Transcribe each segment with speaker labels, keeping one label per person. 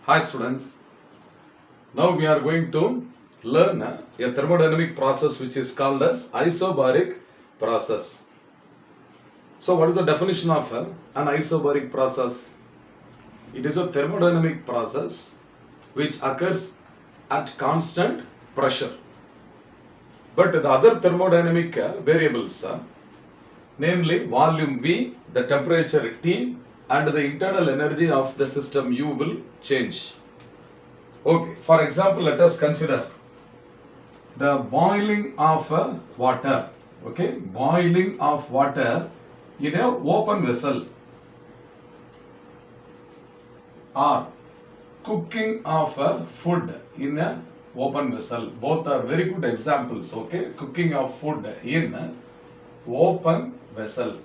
Speaker 1: Hi students, now we are going to learn a thermodynamic process which is called as isobaric process. So what is the definition of an isobaric process? It is a thermodynamic process which occurs at constant pressure. But the other thermodynamic variables, namely volume V, the temperature T, and the internal energy of the system U will change. Okay, for example, let us consider the boiling of water. Okay, boiling of water in a open vessel, or cooking of food in a open vessel. Both are very good examples. Okay, cooking of food in open vessel.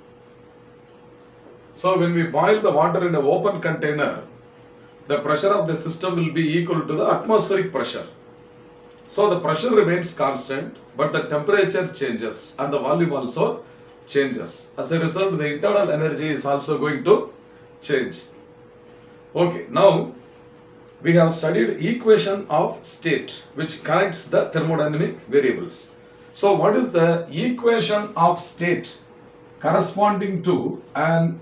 Speaker 1: So when we boil the water in an open container, the pressure of the system will be equal to the atmospheric pressure. So the pressure remains constant, but the temperature changes and the volume also changes. As a result, the internal energy is also going to change. Okay, now we have studied equation of state which connects the thermodynamic variables. So what is the equation of state corresponding to an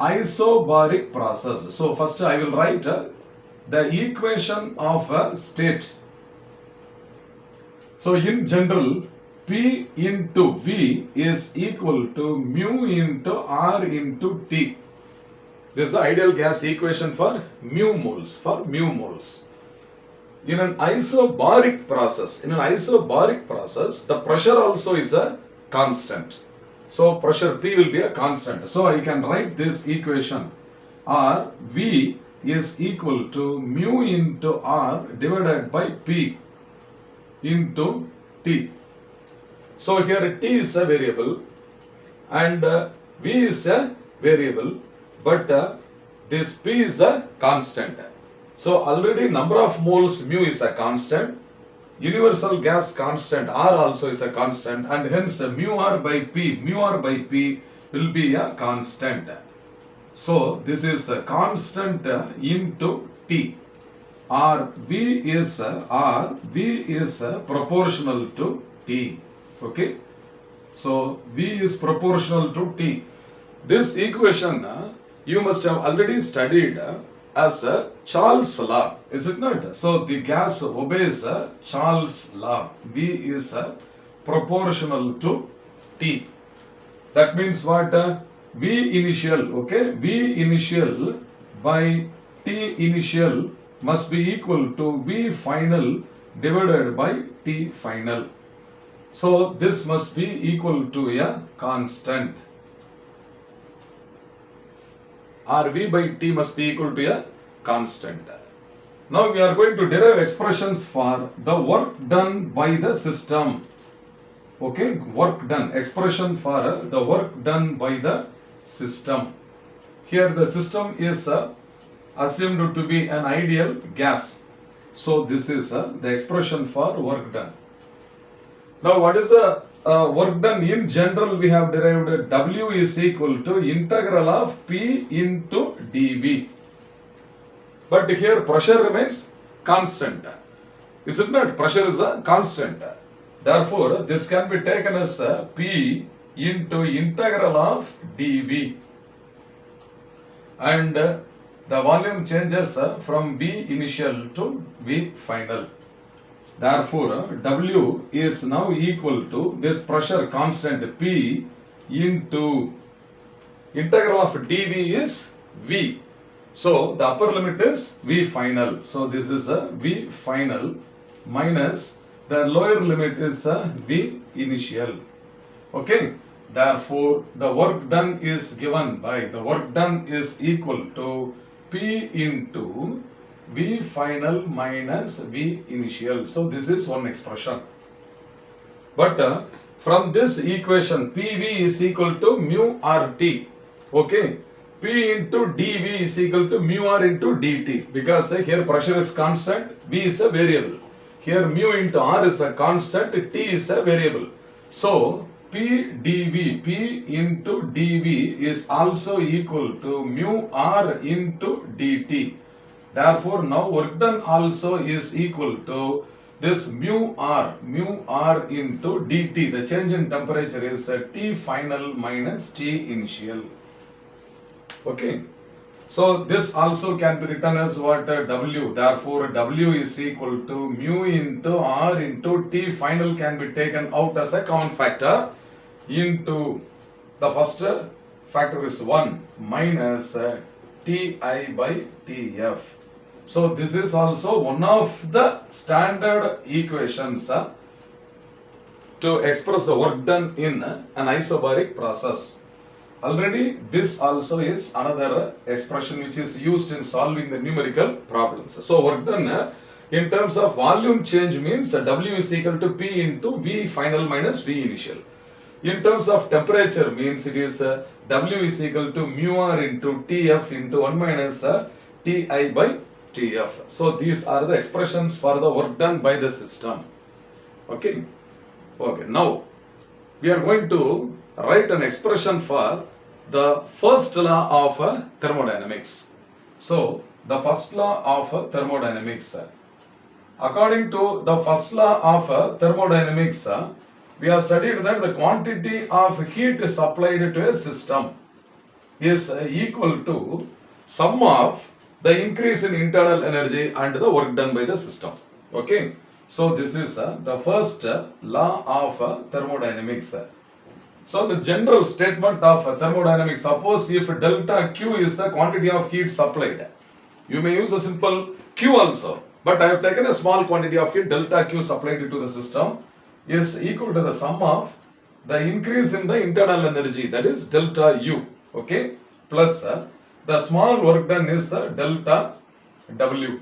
Speaker 1: isobaric process? So first I will write the equation of a state. So in general, P into V is equal to mu into R into T. This is the ideal gas equation for mu moles. In an isobaric process, the pressure also is a constant. So pressure P will be a constant. So I can write this equation, or V is equal to mu into R divided by P into T. So here T is a variable and V is a variable, but this P is a constant. So already number of moles mu is a constant, universal gas constant R also is a constant, and hence mu R by P will be a constant. So this is a constant into T. V is proportional to T. Okay, so V is proportional to T. This equation you must have already studied as a Charles' law, is it not? So the gas obeys Charles' law. V is proportional to T. That means what? V initial, okay? V initial by T initial must be equal to V final divided by T final. So this must be equal to a constant. Or V by T must be equal to a constant. Now we are going to derive expressions for the work done by the system. Okay, work done, expression for the work done by the system. Here the system is assumed to be an ideal gas. So this is the expression for work done. Now what is the work done? In general, we have derived W is equal to integral of P into dV. But here pressure remains constant. Is it not? Pressure is a constant. Therefore, this can be taken as P into integral of dV. And the volume changes from V initial to V final. Therefore, W is now equal to this pressure constant P into integral of dV is V. So the upper limit is V final. So this is a V final minus the lower limit is V initial. Okay. Therefore, the work done is given by, the work done is equal to P into V final minus V initial. So this is one expression. But from this equation, PV is equal to mu RT. Okay. P into dV is equal to mu R into dt. Because here pressure is constant, V is a variable. Here mu into R is a constant, T is a variable. So P into dV is also equal to mu R into dt. Therefore, now work done also is equal to this mu r into dt. The change in temperature is T final minus T initial. Okay. So this also can be written as what? W. Therefore, W is equal to mu into R into T final can be taken out as a common factor into the first factor is 1 minus Ti by Tf. So this is also one of the standard equations to express the work done in an isobaric process. Already this also is another expression which is used in solving the numerical problems. So work done in terms of volume change means W is equal to P into V final minus V initial. In terms of temperature means it is W is equal to mu R into Tf into 1 minus Ti by Tf. So these are the expressions for the work done by the system. Okay. Okay. Now we are going to write an expression for the first law of thermodynamics. So the first law of thermodynamics. According to the first law of thermodynamics, we have studied that the quantity of heat supplied to a system is equal to sum of the increase in internal energy and the work done by the system. Okay. So this is the first law of thermodynamics. So the general statement of thermodynamics, suppose if delta Q is the quantity of heat supplied, you may use a simple Q also, but I have taken a small quantity of heat, delta Q supplied to the system is equal to the sum of the increase in the internal energy, that is delta U, okay, plus the small work done is delta W.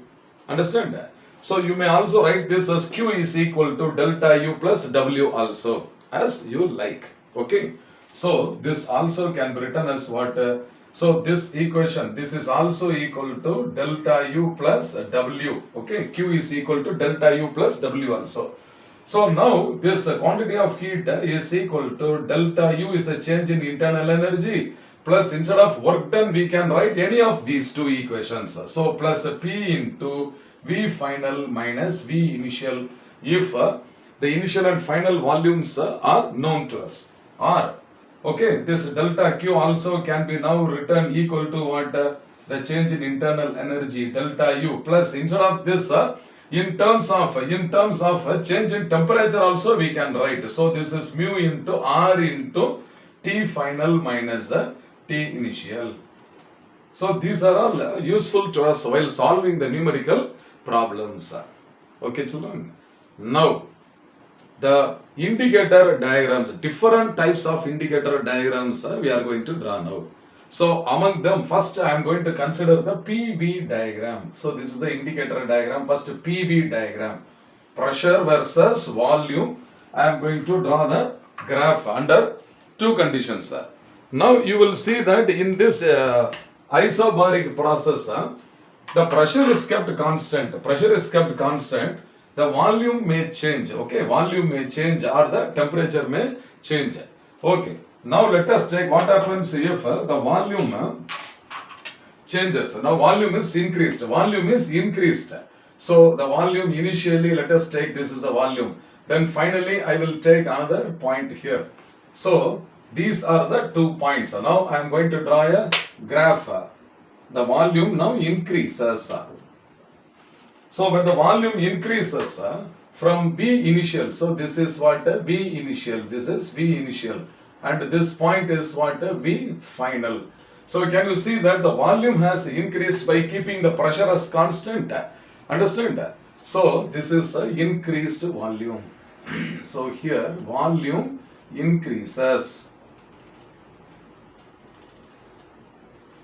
Speaker 1: Understand? So you may also write this as Q is equal to delta U plus W also, as you like. Okay. So this also can be written as what? So this equation, this is also equal to delta U plus W. Okay. Q is equal to delta U plus W also. So now this quantity of heat is equal to delta U is the change in internal energy, plus instead of work done we can write any of these two equations. So plus P into V final minus V initial if the initial and final volumes are known to us. Or okay, this delta Q also can be now written equal to what? The change in internal energy delta U, plus instead of this in terms of change in temperature also we can write. So this is mu into R into T final minus T initial. So these are all useful to us while solving the numerical problems. Okay, children. Now the indicator diagrams, different types of indicator diagrams we are going to draw now. So among them, first I am going to consider the PV diagram. So this is the indicator diagram. First PV diagram, pressure versus volume. I am going to draw the graph under two conditions. Now you will see that in this isobaric process, the pressure is kept constant. Pressure is kept constant. The volume may change. Okay, volume may change or the temperature may change. Okay. Now let us take what happens if the volume changes. Now volume is increased. Volume is increased. So the volume initially, let us take this is the volume. Then finally I will take another point here. So these are the 2 points. Now I am going to draw a graph. The volume now increases. So when the volume increases from V initial, so this is what? V initial. This is V initial. And this point is what? V final. So can you see that the volume has increased by keeping the pressure as constant? Understand? So this is increased volume. So here volume increases.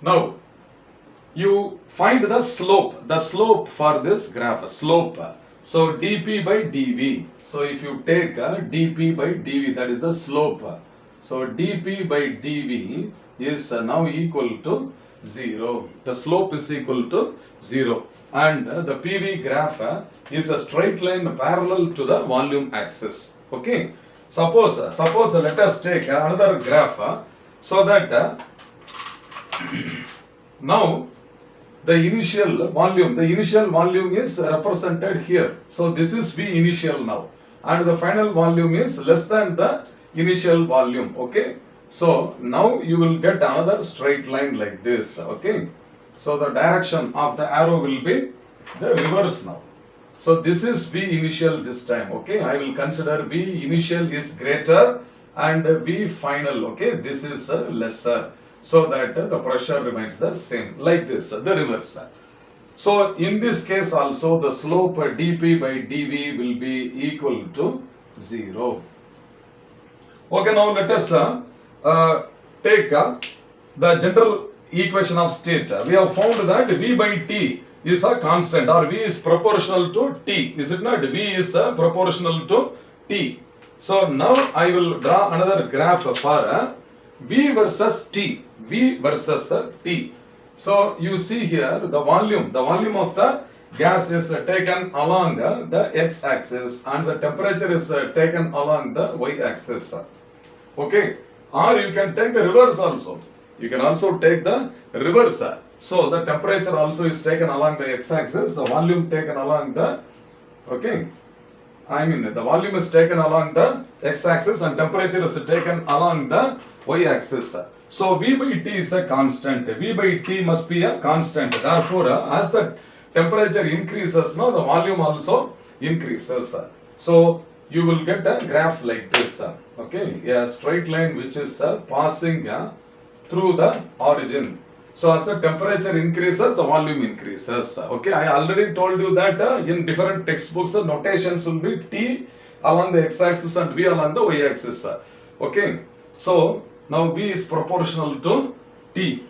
Speaker 1: Now you find the slope for this graph, slope. So dP by dV. So if you take dP by dV, that is the slope. So dP by dV is now equal to 0. The slope is equal to 0. And the PV graph is a straight line parallel to the volume axis. Okay. Suppose let us take another graph so that now the initial volume is represented here. So this is V initial now, and the final volume is less than the initial volume. Okay, so now you will get another straight line like this. Okay, so the direction of the arrow will be the reverse now. So this is V initial this time. Okay, I will consider V initial is greater and V final. Okay, this is lesser, so that the pressure remains the same, like this, the reverse. So in this case also the slope dP by dV will be equal to 0. Okay, now let us take the general equation of state. We have found that V by T is a constant, or V is proportional to T. Is it not? V is proportional to T. So now I will draw another graph for V versus T. V versus T. So you see here the volume of the gas is taken along the x-axis, and the temperature is taken along the y-axis. Okay, or you can take the reverse also. You can also take the reverse. So the temperature also is taken along the x-axis, the volume taken along the, the volume is taken along the x-axis and temperature is taken along the y-axis. So V by T is a constant. V by T must be a constant. Therefore, as the temperature increases, now the volume also increases. So you will get a graph like this. Okay, a straight line which is passing through the origin. So as the temperature increases, the volume increases. Okay, I already told you that in different textbooks, the notations will be T along the x-axis and V along the y-axis. Okay, so now V is proportional to T.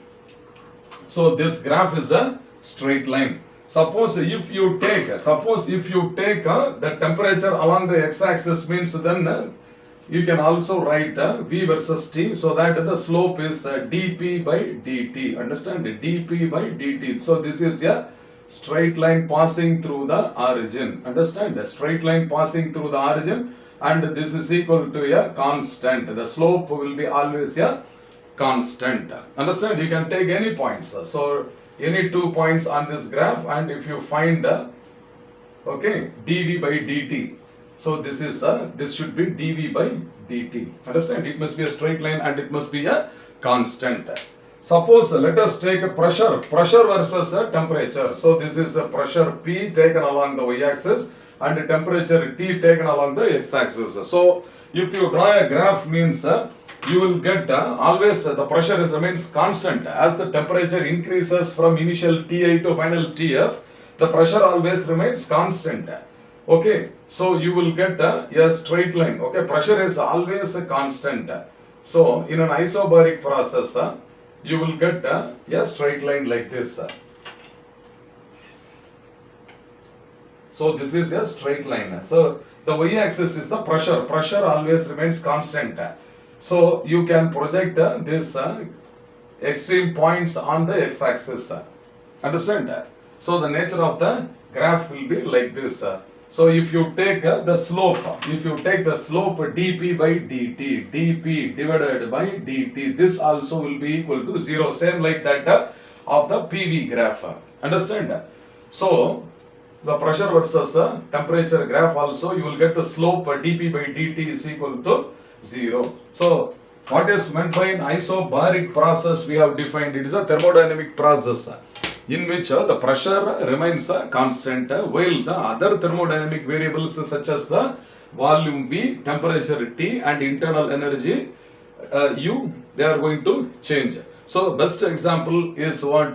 Speaker 1: So this graph is a straight line. Suppose if you take the temperature along the x-axis, means then you can also write V versus T, so that the slope is dP by dt. Understand? dP by dt. So this is a straight line passing through the origin. Understand? A straight line passing through the origin, and this is equal to a constant. The slope will be always a constant. Understand? You can take any points. So any 2 points on this graph, and if you find dV by dt, so this is this should be dV by dt. Understand? It must be a straight line and it must be a constant. Suppose let us take a pressure versus temperature. So this is a pressure P taken along the y-axis and a temperature T taken along the x-axis. So if you draw a graph, means you will get always the pressure remains constant. As the temperature increases from initial Ti to final Tf, the pressure always remains constant. Okay, so you will get a straight line. Okay, pressure is always a constant. So in an isobaric process, you will get a straight line like this. So this is a straight line. So the y-axis is the pressure. Pressure always remains constant. So you can project this extreme points on the x-axis. Understand? So the nature of the graph will be like this. So if you take the slope, dP by dt, dP divided by dt, this also will be equal to 0, same like that of the PV graph. Understand? So the pressure versus temperature graph also, you will get the slope dP by dt is equal to 0. So what is meant by an isobaric process we have defined? It is a thermodynamic process in which the pressure remains constant, while the other thermodynamic variables such as the volume V, temperature T and internal energy U, they are going to change. So best example is what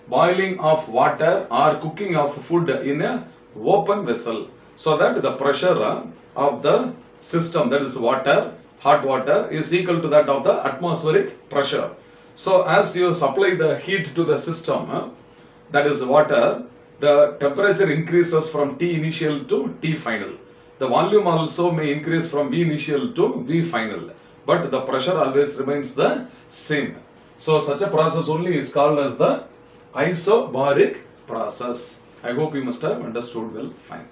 Speaker 1: boiling of water or cooking of food in a open vessel, so that the pressure of the system, that is water, hot water, is equal to that of the atmospheric pressure. So as you supply the heat to the system, that is water, the temperature increases from T initial to T final. The volume also may increase from V initial to V final, but the pressure always remains the same. So such a process only is called as the isobaric process. I hope you must have understood well. Fine.